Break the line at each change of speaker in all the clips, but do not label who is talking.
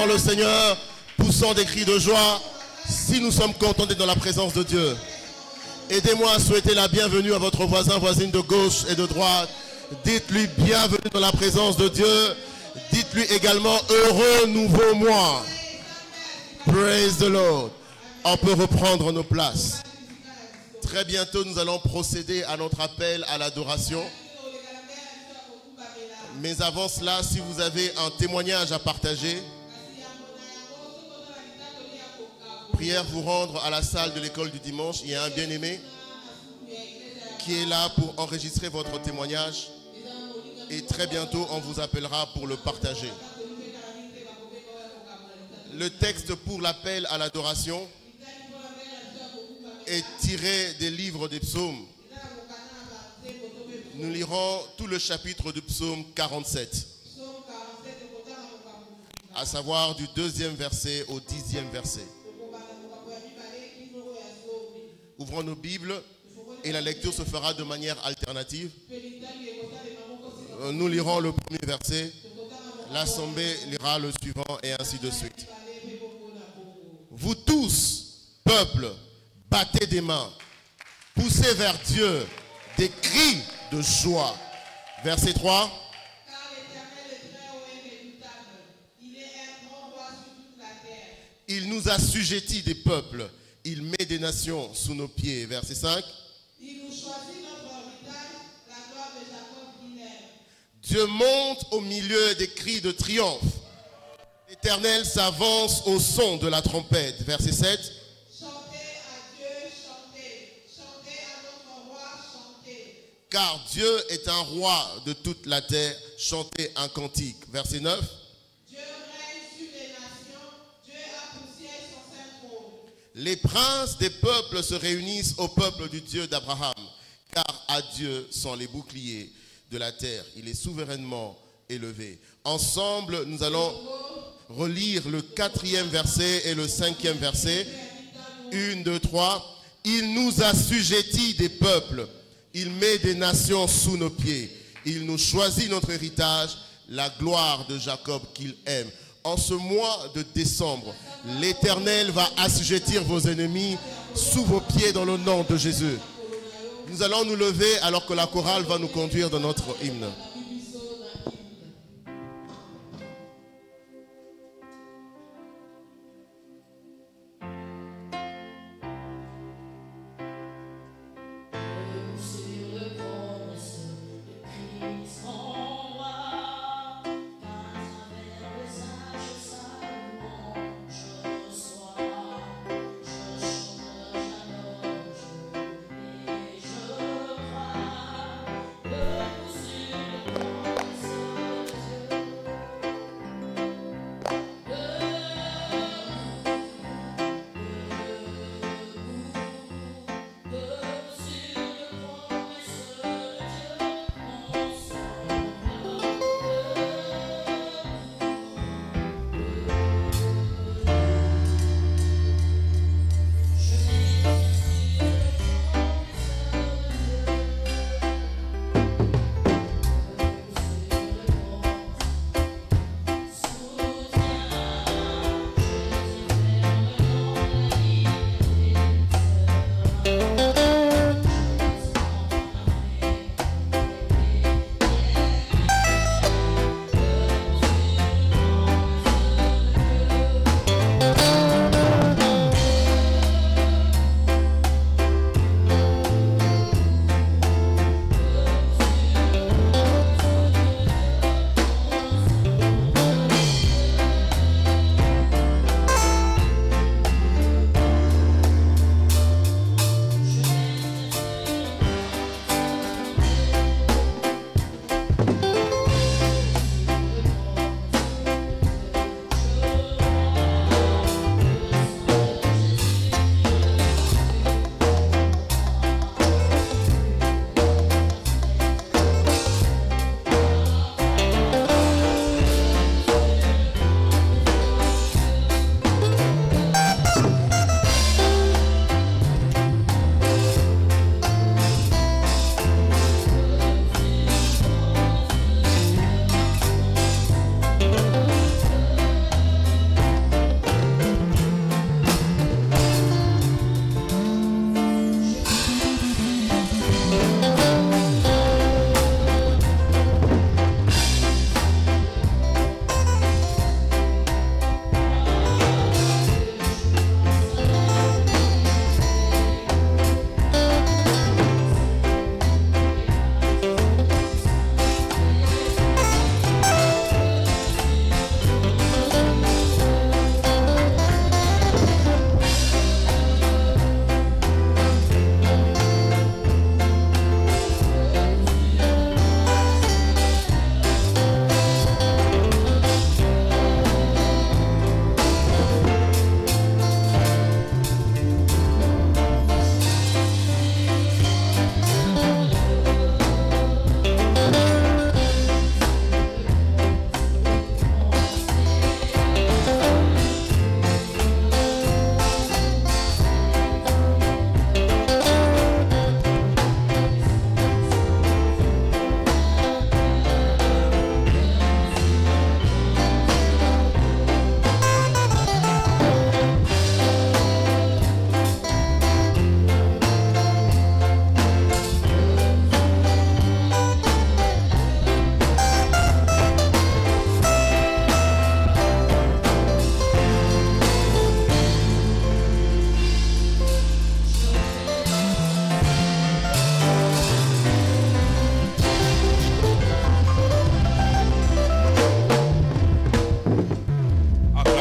Le Seigneur, poussant des cris de joie, si nous sommes contents d'être dans la présence de Dieu. Aidez-moi à souhaiter la bienvenue à votre voisin, voisine de gauche et de droite. Dites-lui bienvenue dans la présence de Dieu. Dites-lui également heureux nouveau mois. Praise the Lord. On peut reprendre nos places. Très bientôt, nous allons procéder à notre appel à l'adoration. Mais avant cela, si vous avez un témoignage à partager, prière vous rendre à la salle de l'école du dimanche. Il y a un bien-aimé qui est là pour enregistrer votre témoignage. Et très bientôt, on vous appellera pour le partager. Le texte pour l'appel à l'adoration est tiré des livres des psaumes. Nous lirons tout le chapitre du psaume 47. À savoir du 2e verset au 10e verset. Ouvrons nos Bibles et la lecture se fera de manière alternative. Nous lirons le premier verset, L'assemblée lira le suivant et ainsi de suite. Vous tous, peuple, battez des mains, poussez vers Dieu des cris de joie. Verset 3.
Car l'Éternel est très haut et redoutable. Il est un grand roi sur toute la terre.
Il nous assujettit des peuples. Il met des nations sous nos pieds. Verset 5.
Il nous choisit notre héritage, la gloire de Jacob qu'il aime.
Dieu monte au milieu des cris de triomphe. L'Éternel s'avance au son de la trompette. Verset 7.
Chantez à Dieu, chantez. Chantez à notre roi, chantez.
Car Dieu est un roi de toute la terre. Chantez un cantique. Verset 9.
Dieu règne sur les nations. Dieu a poussé son saint trône.
Les princes des peuples se réunissent au peuple du Dieu d'Abraham. Car à Dieu sont les boucliers de la terre. Il est souverainement élevé. Ensemble, nous allons relire le 4e verset et le 5e verset. 1, 2, 3. Il nous assujettit des peuples. Il met des nations sous nos pieds. Il nous choisit notre héritage, la gloire de Jacob qu'il aime. En ce mois de décembre, l'Éternel va assujettir vos ennemis sous vos pieds dans le nom de Jésus. Nous allons nous lever alors que la chorale va nous conduire dans notre hymne.
Je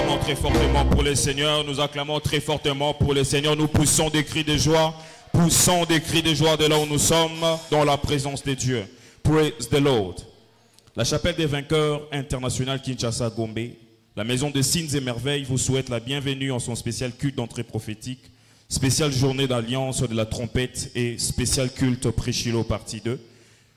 acclamons très fortement pour le Seigneur. Nous acclamons très fortement pour le Seigneur. Nous poussons des cris de joie. Poussons des cris de joie de là où nous sommes, dans la présence de Dieu. Praise the Lord. La chapelle des vainqueurs internationale Kinshasa Gombe, la maison de signes et merveilles vous souhaite la bienvenue en son spécial culte d'entrée prophétique, spéciale journée d'alliance de la trompette et spécial culte pré-Shiloh partie 2.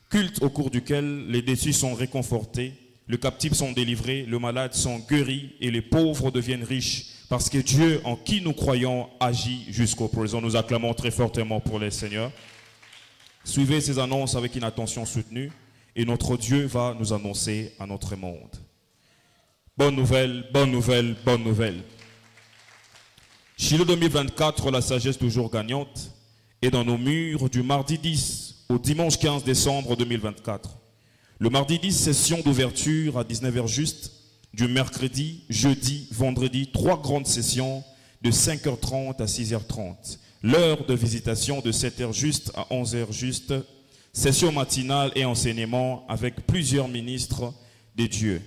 Culte au cours duquel les déçus sont réconfortés, les captifs sont délivrés, les malades sont guéris et les pauvres deviennent riches parce que Dieu en qui nous croyons agit jusqu'au présent. Nous acclamons très fortement pour le Seigneur. Suivez ces annonces avec une attention soutenue et notre Dieu va nous annoncer à notre monde. Bonne nouvelle, bonne nouvelle, bonne nouvelle. Shiloh 2024, la sagesse toujours gagnante, est dans nos murs du mardi 10 au dimanche 15 décembre 2024. Le mardi 10, session d'ouverture à 19h juste. Du mercredi, jeudi, vendredi, 3 grandes sessions de 5h30 à 6h30. L'heure de visitation de 7h juste à 11h juste. Session matinale et enseignement avec plusieurs ministres de Dieu.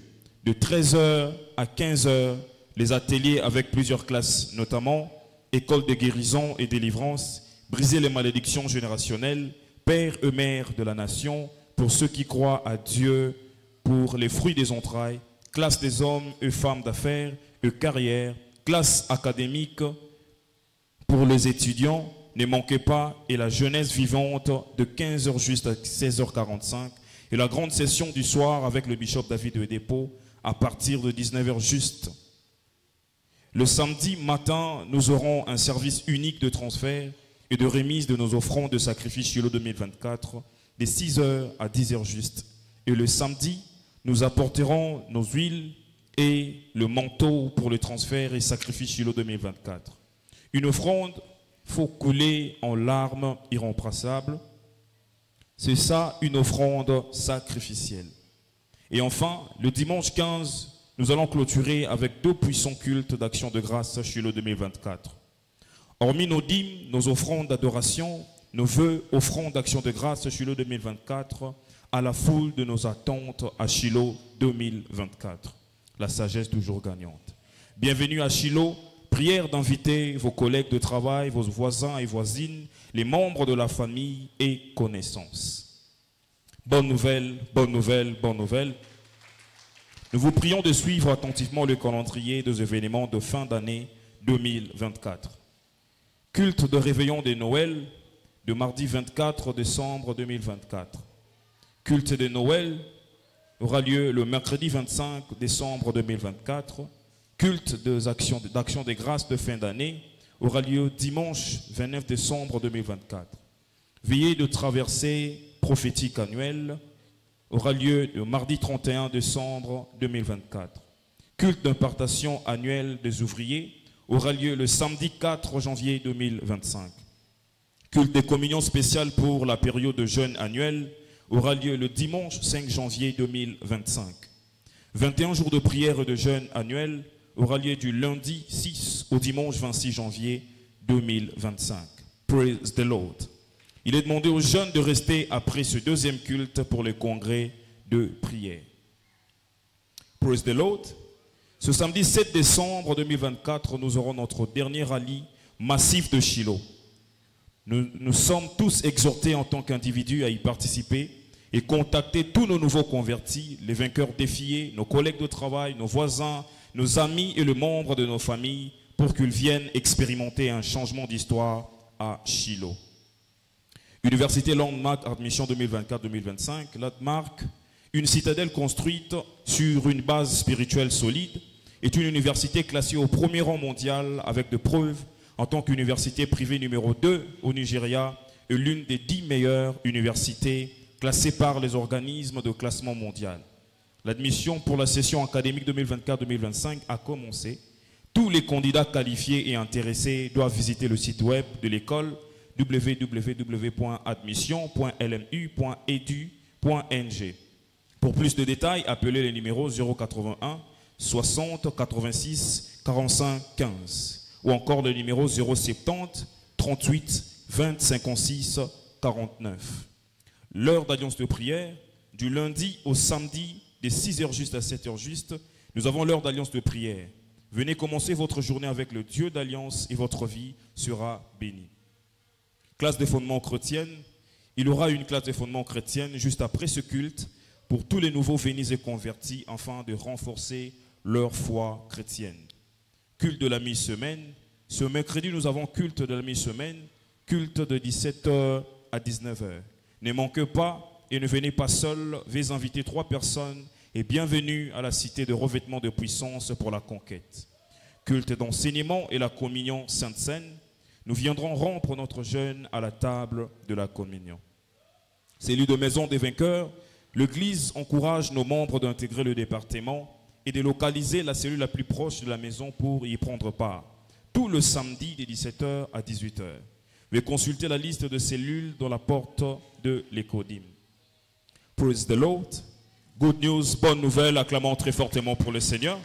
De 13h à 15h, les ateliers avec plusieurs classes, notamment école de guérison et délivrance, briser les malédictions générationnelles, pères et mères de la nation, pour ceux qui croient à Dieu, pour les fruits des entrailles, classe des hommes et femmes d'affaires et carrière, classe académique pour les étudiants, ne manquez pas, et la jeunesse vivante de 15h juste à 16h45, et la grande session du soir avec le bishop David de Dépôt à partir de 19h juste. Le samedi matin, nous aurons un service unique de transfert et de remise de nos offrandes de sacrifice Shiloh 2024 de 6h à 10h juste. Et le samedi, nous apporterons nos huiles et le manteau pour le transfert et sacrifice Shiloh 2024. Une offrande faut couler en larmes irremplaçables. C'est ça, une offrande sacrificielle. Et enfin, le dimanche 15, nous allons clôturer avec 2 puissants cultes d'action de grâce Shiloh 2024. Hormis nos dîmes, nos offrandes d'adoration, nos vœux, offrandes d'action de grâce Shiloh 2024, à la foule de nos attentes à Shiloh 2024. La sagesse toujours gagnante. Bienvenue à Shiloh. Prière d'inviter vos collègues de travail, vos voisins et voisines, les membres de la famille et connaissances. Bonne nouvelle, bonne nouvelle, bonne nouvelle. Nous vous prions de suivre attentivement le calendrier des événements de fin d'année 2024. Culte de réveillon de Noël, de mardi 24 décembre 2024. Culte de Noël aura lieu le mercredi 25 décembre 2024. Culte d'action des grâces de fin d'année aura lieu dimanche 29 décembre 2024. Veillée de traversée prophétique annuelle aura lieu le mardi 31 décembre 2024. Culte d'impartation annuelle des ouvriers aura lieu le samedi 4 janvier 2025. Culte de communion spéciale pour la période de jeûne annuel aura lieu le dimanche 5 janvier 2025. 21 jours de prière et de jeûne annuel aura lieu du lundi 6 au dimanche 26 janvier 2025. Praise the Lord. Il est demandé aux jeunes de rester après ce deuxième culte pour le congrès de prière. Praise the Lord. Ce samedi 7 décembre 2024, nous aurons notre dernier rallye massif de Shiloh. Nous sommes tous exhortés en tant qu'individus à y participer et contacter tous nos nouveaux convertis, les vainqueurs défiés, nos collègues de travail, nos voisins, nos amis et les membres de nos familles pour qu'ils viennent expérimenter un changement d'histoire à Shiloh. Université Landmark Admission 2024-2025, Landmark, une citadelle construite sur une base spirituelle solide, est une université classée au premier rang mondial avec de preuves en tant qu'université privée numéro 2 au Nigeria et l'une des 10 meilleures universités classées par les organismes de classement mondial. L'admission pour la session académique 2024-2025 a commencé. Tous les candidats qualifiés et intéressés doivent visiter le site web de l'école www.admission.lmu.edu.ng. Pour plus de détails, appelez les numéros 081 60 86 45 15 ou encore le numéro 070 38 20 56 49. L'heure d'alliance de prière, du lundi au samedi, de 6h juste à 7h juste, nous avons l'heure d'alliance de prière. Venez commencer votre journée avec le Dieu d'alliance et votre vie sera bénie. Classe des fondements chrétiennes. Il y aura une classe des fondements chrétiennes juste après ce culte pour tous les nouveaux venus et convertis afin de renforcer leur foi chrétienne. Culte de la mi-semaine. Ce mercredi, nous avons culte de la mi-semaine, culte de 17h à 19h. Ne manquez pas et ne venez pas seul, veuillez inviter 3 personnes et bienvenue à la cité de revêtement de puissance pour la conquête. Culte d'enseignement et la communion sainte seine. Nous viendrons rompre notre jeûne à la table de la communion. Cellule de maison des vainqueurs. L'Église encourage nos membres d'intégrer le département et de localiser la cellule la plus proche de la maison pour y prendre part. Tout le samedi de 17h à 18h. Veuillez consulter la liste de cellules dans la porte de l'Écodim. Praise the Lord. Good news, bonne nouvelle, acclamons très fortement pour le Seigneur.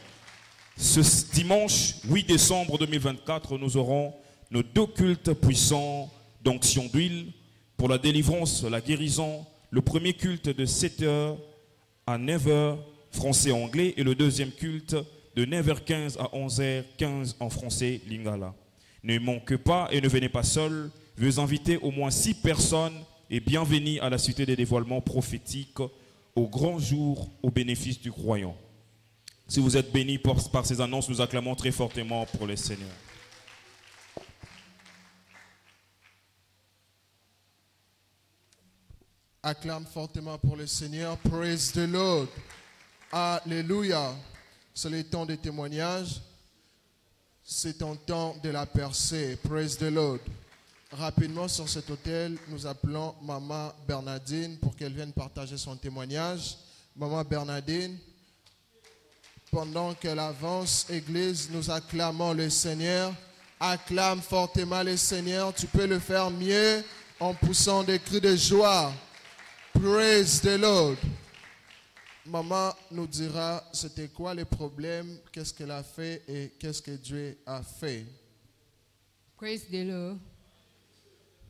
Ce dimanche 8 décembre 2024, nous aurons nos 2 cultes puissants d'onction d'huile pour la délivrance, la guérison. Le premier culte de 7h à 9h, français et anglais, et le deuxième culte de 9h15 à 11h15 en français lingala. Ne manquez pas et ne venez pas seul. Veuillez inviter au moins 6 personnes et bienvenue à la cité des dévoilements prophétiques au grand jour au bénéfice du croyant. Si vous êtes bénis par ces annonces, nous acclamons très fortement pour le Seigneur.
Acclame fortement pour le Seigneur. Praise the Lord. Alléluia. C'est le temps de témoignage. C'est un temps de la percée. Praise the Lord. Rapidement sur cet autel, nous appelons Maman Bernardine pour qu'elle vienne partager son témoignage. Maman Bernardine, pendant qu'elle avance, Église, nous acclamons le Seigneur. Acclame fortement le Seigneur. Tu peux le faire mieux en poussant des cris de joie. Praise the Lord. Maman nous dira c'était quoi les problèmes, qu'est-ce qu'elle a fait et qu'est-ce que Dieu a fait.
Praise the Lord.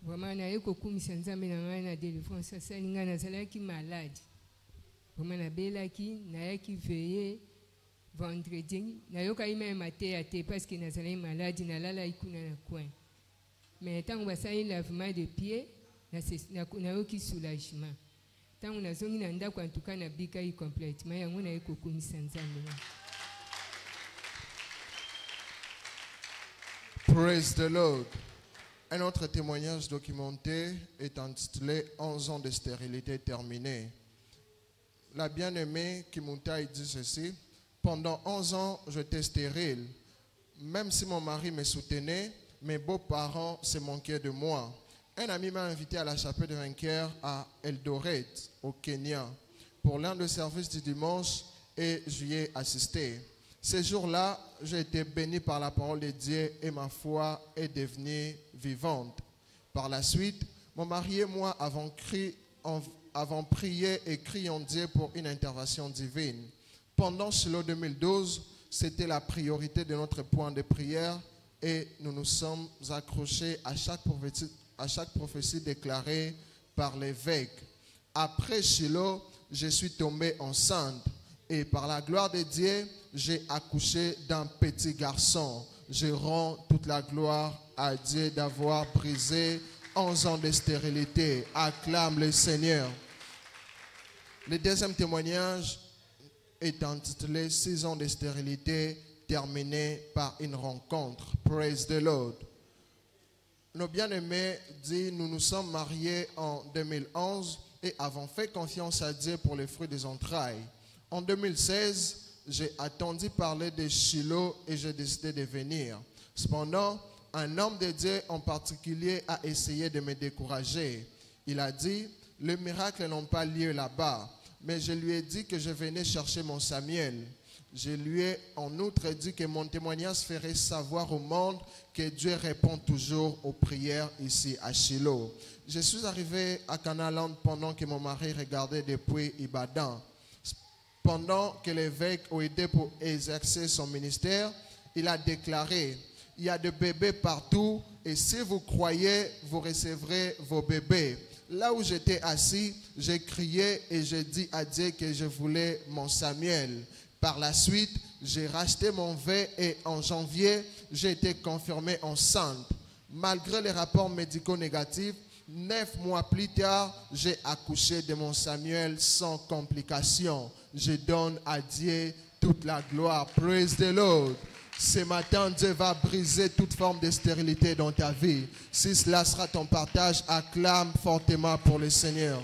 Vraiment, na yeko kumisa nzambe na ngai na délivrance asali ngai nazalaki malade. Vraiment na belaki na yaki veillé vendredi na yoka ima maté até parce que nazalaki malade na lala ikuna na coin. Mais tant basali lavement de pieds na yoki soulagement. Tant on a zongi na ndako en tout cas na bika yi complètement yango na yeko kumisa nzambe.
Praise the Lord. Un autre témoignage documenté est intitulé 11 ans de stérilité terminée. La bien-aimée Kimuntai dit ceci: pendant 11 ans, j'étais stérile. Même si mon mari me soutenait, mes beaux-parents se moquaient de moi. Un ami m'a invité à la chapelle de vainqueurs à Eldoret, au Kenya, pour l'un des services du dimanche et j'y ai assisté. Ces jours-là, j'ai été béni par la parole de Dieu et ma foi est devenue vivante. Par la suite, mon mari et moi avons prié et crié en Dieu pour une intervention divine. Pendant Shiloh 2012, c'était la priorité de notre point de prière et nous nous sommes accrochés à chaque prophétie déclarée par l'évêque. Après Shiloh, je suis tombée enceinte et par la gloire de Dieu, j'ai accouché d'un petit garçon. Je rends toute la gloire à Dieu d'avoir brisé 11 ans de stérilité. Acclame le Seigneur. Le deuxième témoignage est intitulé 6 ans de stérilité terminés par une rencontre. Praise the Lord. Nos bien-aimés disent, nous nous sommes mariés en 2011 et avons fait confiance à Dieu pour les fruits des entrailles. En 2016, j'ai attendu parler de Shiloh et j'ai décidé de venir. Cependant, un homme de Dieu en particulier a essayé de me décourager. Il a dit, les miracles n'ont pas lieu là-bas. Mais je lui ai dit que je venais chercher mon Samuel. Je lui ai en outre dit que mon témoignage ferait savoir au monde que Dieu répond toujours aux prières ici à Shiloh. Je suis arrivé à Canaland pendant que mon mari regardait depuis Ibadan. Pendant que l'évêque a aidé pour exercer son ministère, il a déclaré, il y a des bébés partout et si vous croyez, vous recevrez vos bébés. Là où j'étais assis, j'ai crié et j'ai dit à Dieu que je voulais mon Samuel. Par la suite, j'ai racheté mon V et en janvier, j'ai été confirmée enceinte. Malgré les rapports médicaux négatifs, 9 mois plus tard, j'ai accouché de mon Samuel sans complications. Je donne à Dieu toute la gloire. Praise the Lord. Ce matin, Dieu va briser toute forme de stérilité dans ta vie. Si cela sera ton partage, acclame fortement pour le Seigneur.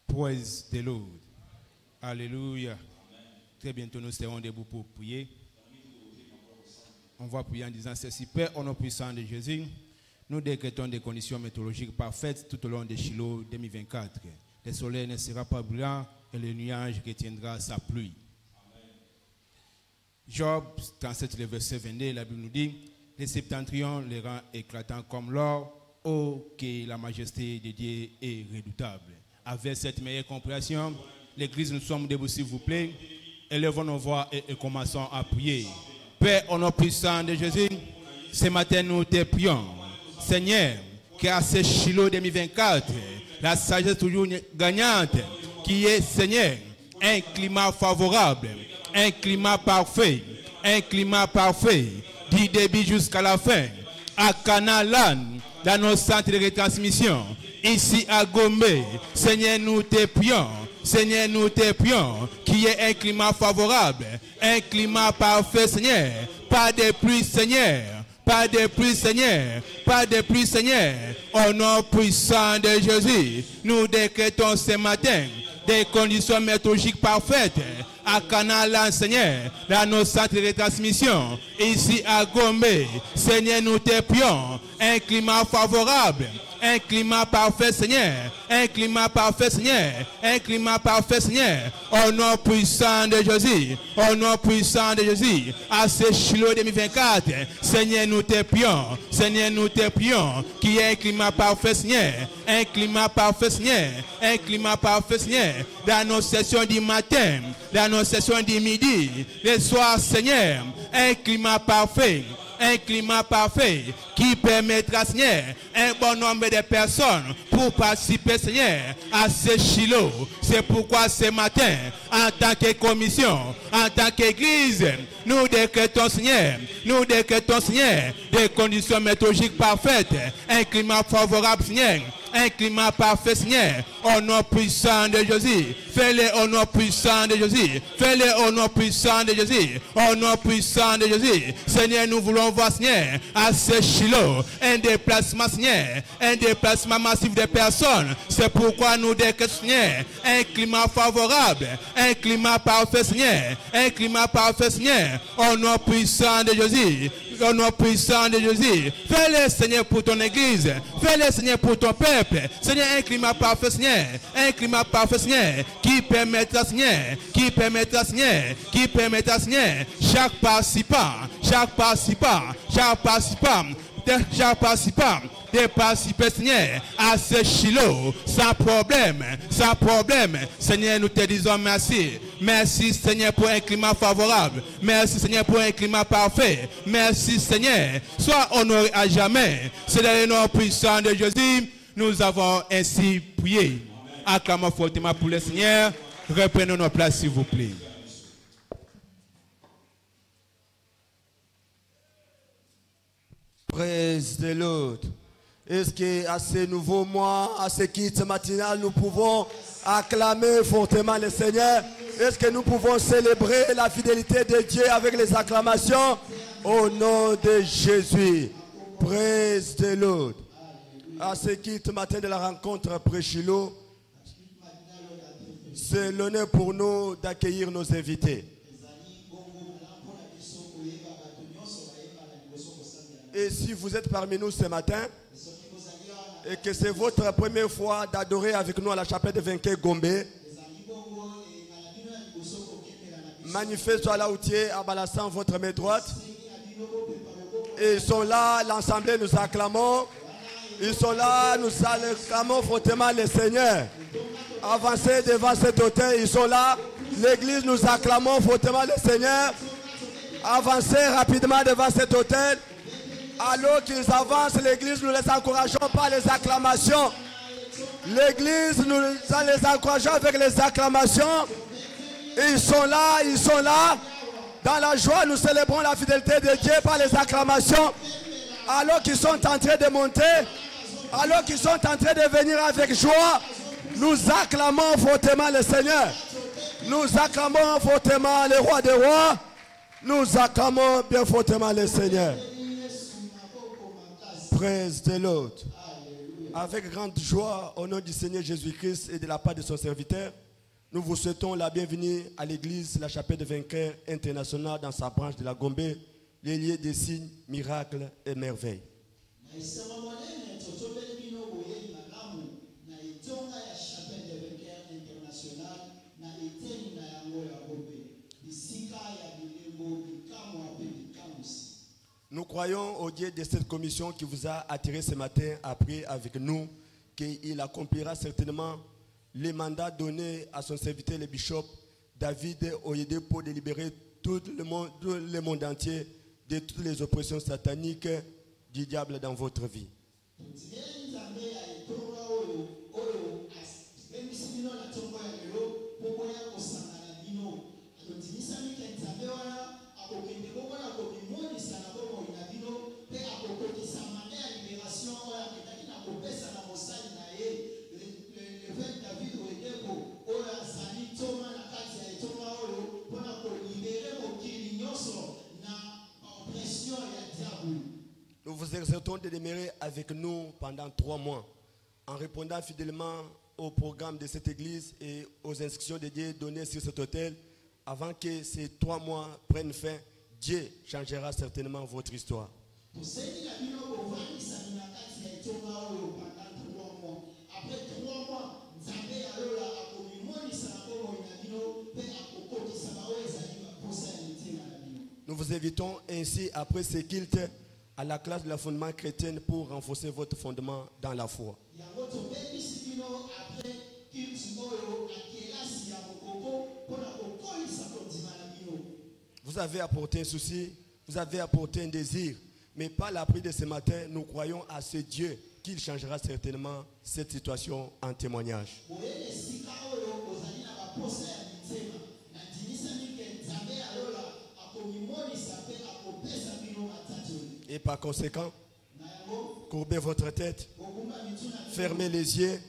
Praise the Lord. Alléluia. Très bientôt, nous serons debout pour prier. On va prier en disant ceci. Père, au nom puissant de Jésus, nous décrétons des conditions météorologiques parfaites tout au long de Shiloh 2024. Le soleil ne sera pas brillant et le nuage retiendra sa pluie. Job 37, le verset 22, la Bible nous dit, les septentrions les rend éclatants comme l'or, oh, que la majesté de Dieu est redoutable. Avec cette meilleure compréhension, l'Église, nous sommes debout, s'il vous plaît. Élevons nos voix et commençons à prier. Père, au nom puissant de Jésus, ce matin, nous te prions. Seigneur, qu'à ce Shiloh 2024, la sagesse toujours gagnante, qui est, Seigneur, un climat favorable, un climat parfait, du début jusqu'à la fin, à Canalan, dans nos centres de retransmission, ici à Gombe. Seigneur, nous te prions. Seigneur, nous te prions qu'il y ait un climat favorable, un climat parfait, Seigneur. Pas de pluie, Seigneur. Pas de pluie, Seigneur. Pas de pluie, Seigneur. Au nom puissant de Jésus, nous décrétons ce matin des conditions météorologiques parfaites à Canalan, Seigneur, dans nos centres de retransmission, ici à Gombe. Seigneur, nous te prions un climat favorable. Un climat parfait, Seigneur. Un climat parfait, Seigneur. Un climat parfait, Seigneur. Au nom puissant de Jésus. Au nom puissant de Jésus. À ce Shiloh 2024. Seigneur, nous te prions. Seigneur, nous te prions. Qu'il y ait un climat parfait, Seigneur. Un climat parfait, Seigneur. Un climat parfait, Seigneur. Dans nos sessions du matin. Dans nos sessions du midi. Le soir, Seigneur. Un climat parfait. Un climat parfait qui permettra, Seigneur, un bon nombre de personnes pour participer, Seigneur, à ce Shiloh. C'est pourquoi ce matin, en tant que commission, en tant qu'Église, nous décrétons, Seigneur, des conditions météorologiques parfaites, un climat favorable, Seigneur, un climat parfait, Seigneur, au nom puissant de Jésus. Fais-le au nom puissant de Jésus. Fais-le au nom puissant de Jésus. Au nom puissant de Jésus. Seigneur, nous voulons voir, Seigneur, à ce Shiloh, un déplacement, Seigneur, un déplacement massif de personnes. C'est pourquoi nous décrétons, Seigneur, un climat favorable, un climat parfait, Seigneur, un climat parfait, Seigneur, au nom puissant de Jésus. Au nom puissant de Jésus. Fais-le, Seigneur, pour ton Église. Fais-le, Seigneur, pour ton peuple. Seigneur, un climat parfait, Seigneur. Un climat parfait, Seigneur, qui permettra, Seigneur, chaque participant, de participer, Seigneur, à ce Shiloh, sans problème. Seigneur, nous te disons merci. Merci, Seigneur, pour un climat favorable. Merci, Seigneur, pour un climat parfait. Merci, Seigneur. Sois honoré à jamais. C'est dans le nom puissant de Jésus, nous avons ainsi prié. Acclamons fortement pour le Seigneur. Reprenons nos places, s'il vous plaît.
Praise the Lord. Est-ce qu'à ce nouveau mois, à ce kit matinal, nous pouvons acclamer fortement le Seigneur? Est-ce que nous pouvons célébrer la fidélité de Dieu avec les acclamations au nom de Jésus? Praise the Lord. À ce kit matin de la rencontre après Shiloh, c'est l'honneur pour nous d'accueillir nos invités. Et si vous êtes parmi nous ce matin et que c'est votre première fois d'adorer avec nous à la chapelle de Venke Gombe, manifestez sur la routier en balançant votre main droite. Et ils sont là, l'Assemblée, nous acclamons. Ils sont là, nous acclamons fortement le Seigneur. Avancez devant cet autel, ils sont là. L'église, nous acclamons fortement le Seigneur. Avancez rapidement devant cet autel. Alors qu'ils avancent, l'église, nous les encourageons par les acclamations. L'église, nous les encourageons avec les acclamations. Ils sont là. Dans la joie, nous célébrons la fidélité de Dieu par les acclamations. Alors qu'ils sont en train de monter, alors qu'ils sont en train de venir avec joie, nous acclamons fortement le Seigneur. Nous acclamons fortement le roi des rois. Nous acclamons bien fortement le Seigneur. Praise the Lord. Avec grande joie, au nom du Seigneur Jésus-Christ et de la part de son serviteur, nous vous souhaitons la bienvenue à l'église, la chapelle de vainqueurs internationale dans sa branche de la Gombe, les lieux des signes, miracles et merveilles. Nous croyons au Dieu de cette commission qui vous a attiré ce matin à prier avec nous, qu'il accomplira certainement les mandats donnés à son serviteur, le bishop David Oyede, pour délibérer tout le monde entier de toutes les oppressions sataniques du diable dans votre vie. Nous vous exhortons de demeurer avec nous pendant 3 mois en répondant fidèlement au programme de cette église et aux instructions de Dieu données sur cet hôtel. Avant que ces 3 mois prennent fin, Dieu changera certainement votre histoire. Nous vous invitons ainsi après ce culte à la classe de la fondement chrétienne pour renforcer votre fondement dans la foi. Vous avez apporté un souci, vous avez apporté un désir, mais par la prière de ce matin, nous croyons à ce Dieu qu'il changera certainement cette situation en témoignage. Et par conséquent, courbez votre tête, fermez les yeux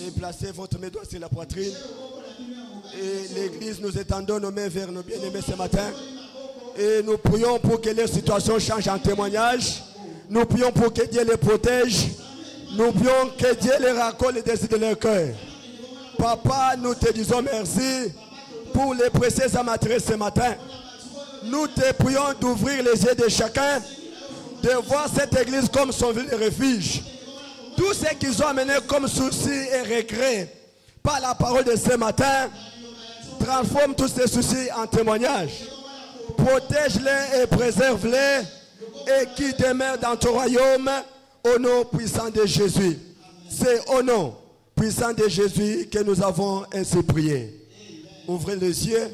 et placez votre main droite sur la poitrine. Et l'église, nous étendons nos mains vers nos bien-aimés ce matin. Et nous prions pour que leur situation change en témoignage. Nous prions pour que Dieu les protège. Nous prions que Dieu les raccorde les désirs de leur cœur. Papa, nous te disons merci pour les précieux amateurs ce matin. Nous te prions d'ouvrir les yeux de chacun, de voir cette église comme son lieu de refuge. Tout ce qu'ils ont amené comme soucis et regrets par la parole de ce matin, transforme tous ces soucis en témoignages. Protège-les et préserve-les et qui demeurent dans ton royaume au nom puissant de Jésus. C'est au nom puissant de Jésus que nous avons ainsi prié. Ouvrez les yeux.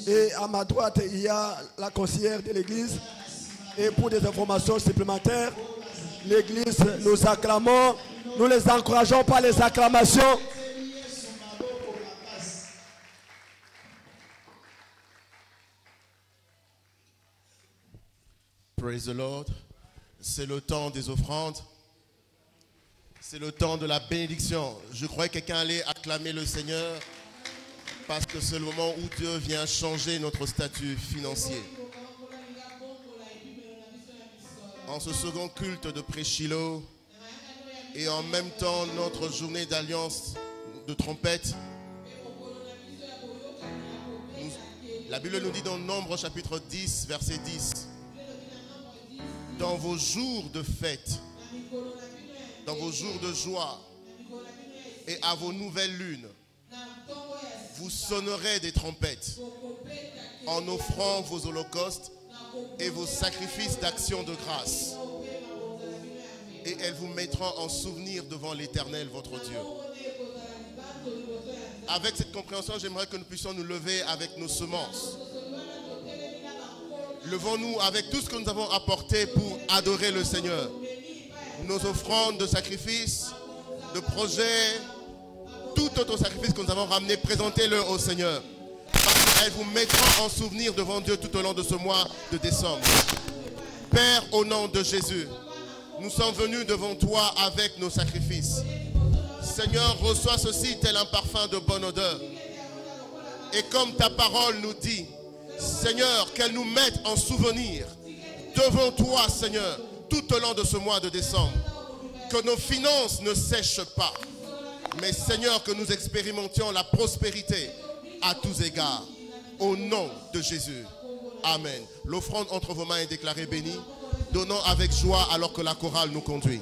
Et à ma droite, il y a la conseillère de l'église. Et pour des informations supplémentaires, l'église, nous acclamons, nous les encourageons par les acclamations.
Praise the Lord. C'est le temps des offrandes. C'est le temps de la bénédiction. Je croyais que quelqu'un allait acclamer le Seigneur parce que c'est le moment où Dieu vient changer notre statut financier. En ce second culte de Pré-Shiloh et en même temps notre journée d'alliance de trompette, la Bible nous dit dans Nombre chapitre 10, verset 10, dans vos jours de fête, dans vos jours de joie et à vos nouvelles lunes, vous sonnerez des trompettes en offrant vos holocaustes et vos sacrifices d'action de grâce. Et elles vous mettront en souvenir devant l'Éternel, votre Dieu. Avec cette compréhension, j'aimerais que nous puissions nous lever avec nos semences. Levons-nous avec tout ce que nous avons apporté pour adorer le Seigneur. Nos offrandes de sacrifices, de projets, tout autre sacrifice que nous avons ramené, présentez-le au Seigneur. Parce qu'elle vous mettra en souvenir devant Dieu tout au long de ce mois de décembre. Père, au nom de Jésus, nous sommes venus devant toi avec nos sacrifices. Seigneur, reçois ceci tel un parfum de bonne odeur. Et comme ta parole nous dit, Seigneur, qu'elle nous mette en souvenir devant toi, Seigneur, tout au long de ce mois de décembre. Que nos finances ne sèchent pas. Mais Seigneur, que nous expérimentions la prospérité à tous égards. Au nom de Jésus. Amen. L'offrande entre vos mains est déclarée bénie. Donnons avec joie alors que la chorale nous conduit.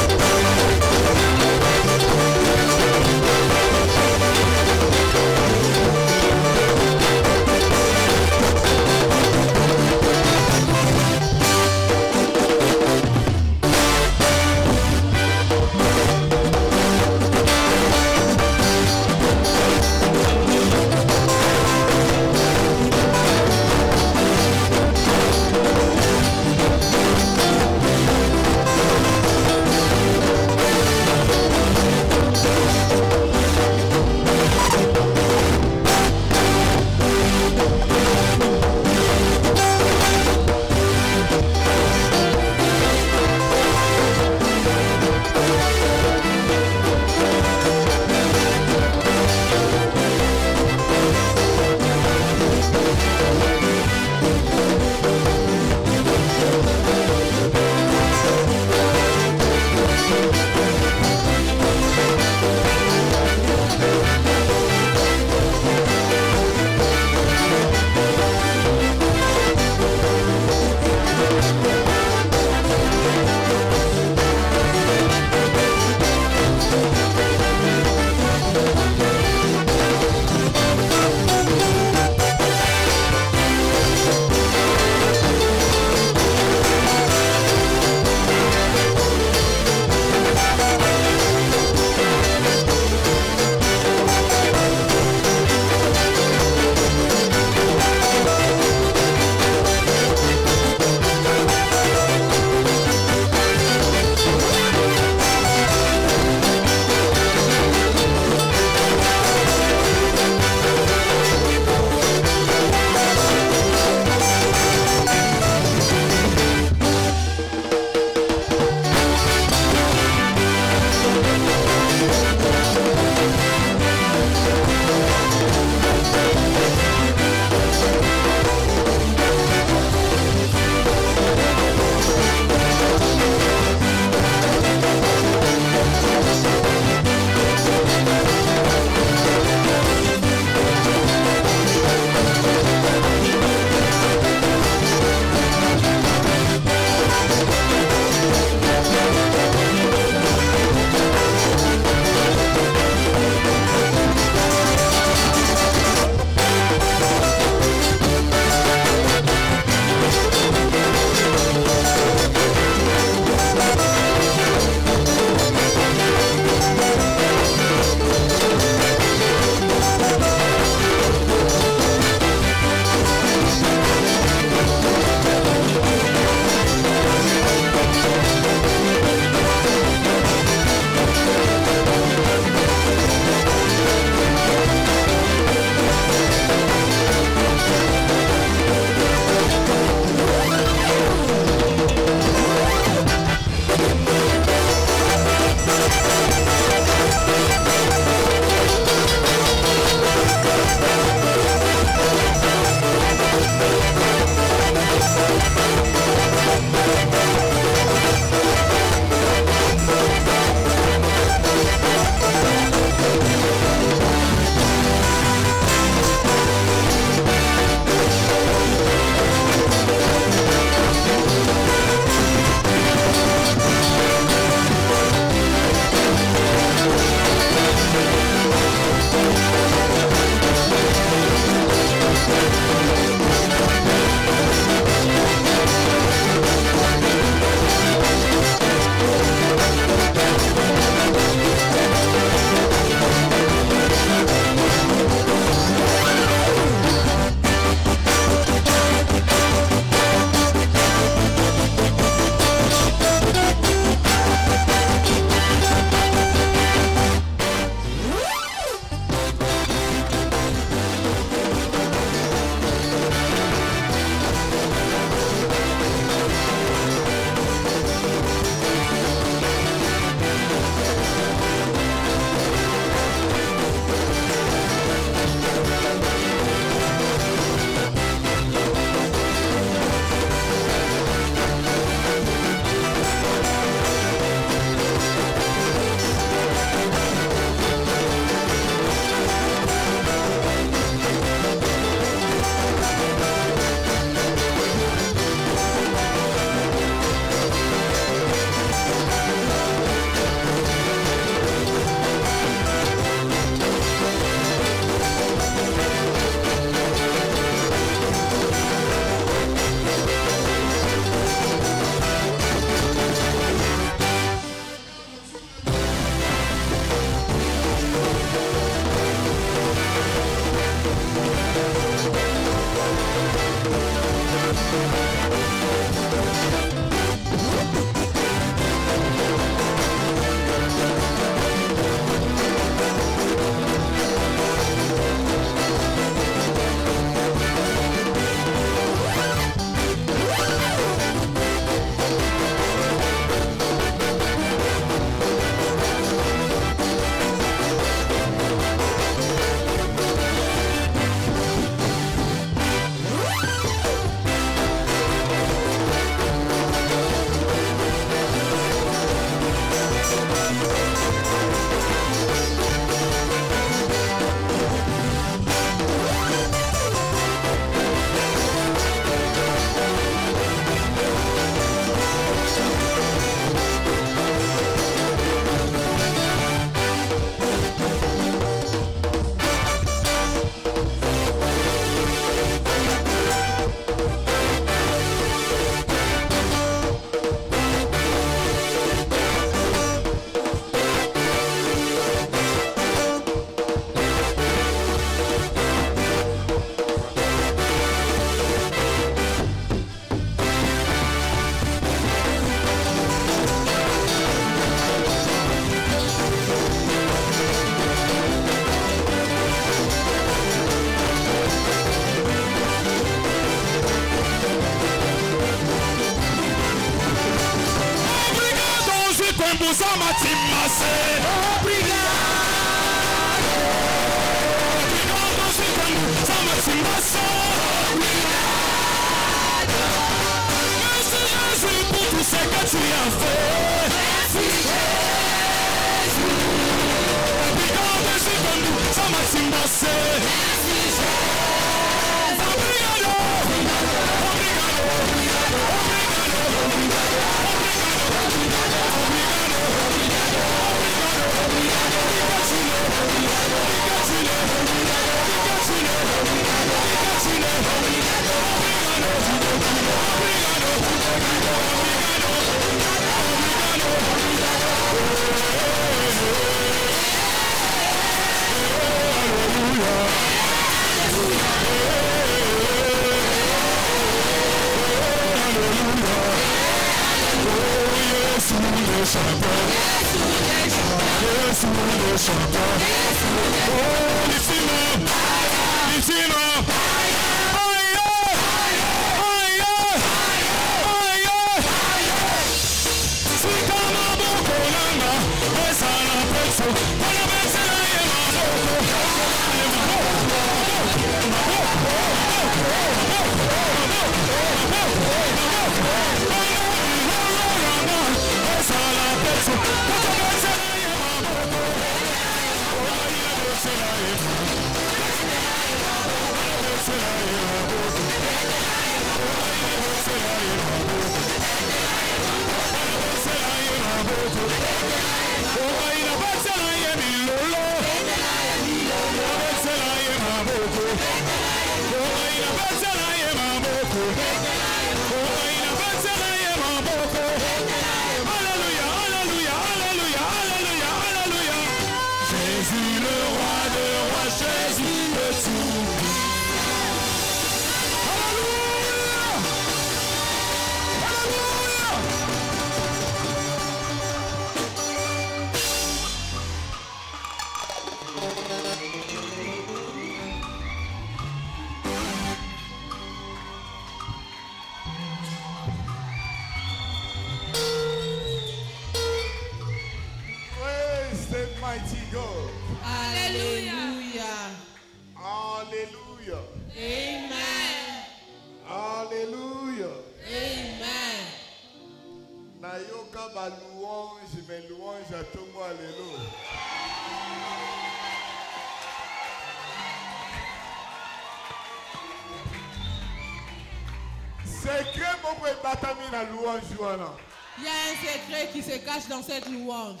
Il y a un secret qui se cache dans cette louange.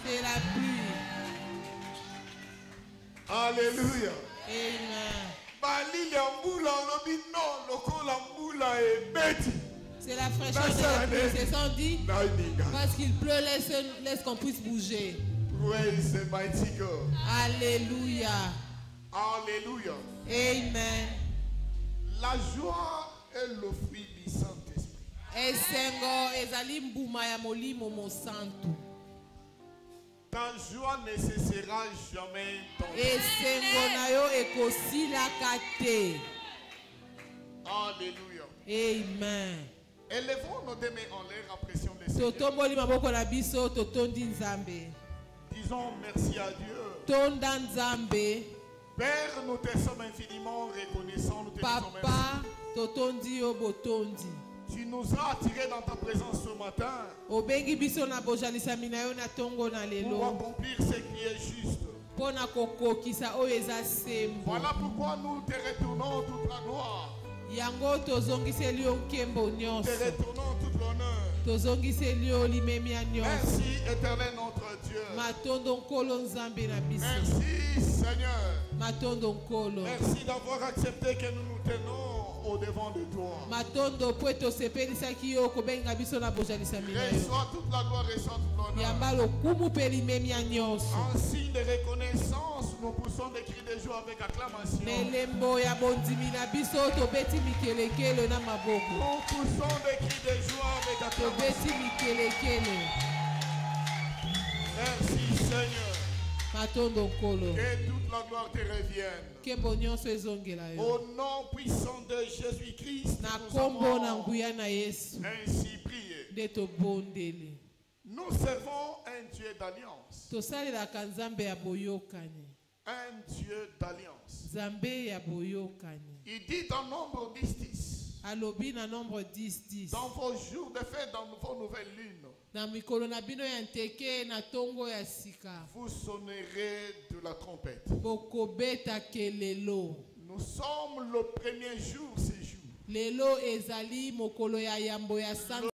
C'est la pluie.
Alléluia.
Amen. C'est la fraîcheur de la pluie. C'est sans dit. Parce qu'il pleut, laisse qu'on puisse bouger.
Praise the mighty God.
Alléluia.
Alléluia.
Amen.
La joie est le fruit du Saint-Esprit.
Esengo ezali mbuma ya molimo mosantu.
Ta joie ne cessera jamais ton
Esengo na yo ekosilaka te.
Alléluia.
Amen.
Élevons nos deux mains en l'air en pression des Seigneur.
Totomboli maboko na biso totondi Nzambe.
Disons merci à Dieu.
Tonda Nzambe.
Père, nous te sommes infiniment reconnaissants. Nous te disons merci.
Papa totondi yo botondi.
Tu nous as attirés dans ta présence ce matin
Obengi biso na bojalisami na yo na tongo na
pour
lelo.
accomplir ce qui est juste.
Pona kokokisa oyo eza sembo.
Voilà pourquoi nous te retournons toute la gloire.
Yango tozongiseli yo nkembo
Te
nyonso.
retournons tout l'honneur.
Tozongiseli yo limemi ya nyonso.
Merci éternel notre Dieu.
Matondo nkolo Nzambe na biso.
Merci Seigneur.
Matondo nkolo.
Merci d'avoir accepté que nous nous tenons au devant de toi.
Matondo po tosepelisaki yo kobenga biso na bojalisami na yo.
Reçois toute la gloire, reçois tout l'honneur.
Yamba lokumu pe limemi ya nyonso.
En signe de reconnaissance, nous poussons des cris de joie avec acclamation.
Nelembo ya bondimi na biso tobeti mikelekele na maboko.
Nous poussons des cris de joie avec acclamation.
Tobeti mikelekele.
Merci Seigneur.
Matondo nkolo.
Que toute la gloire te revienne.
Nkembo nyonso ezongela yo.
Au nom puissant de Jésus-Christ,
Na
nous
kombo na
avons
nguya na Yesu.
ainsi prié.
Nde tobondeli.
Nous servons un Dieu d'alliance.
Tosalelaka Nzambe ya boyokani.
Un Dieu d'alliance.
Nzambe ya boyokani.
Il dit dans Nombre 10:10.
Alobi na nombre 10:10.
Dans vos jours de fête, dans vos nouvelles lunes,
Na mikolo na bino ya nteke na tongo ya sika.
vous sonnerez de la trompette.
Bokobeta kelelo.
Nous sommes le premier jour, ce jour.
Lelo ezali mokolo ya yambo ya Santa.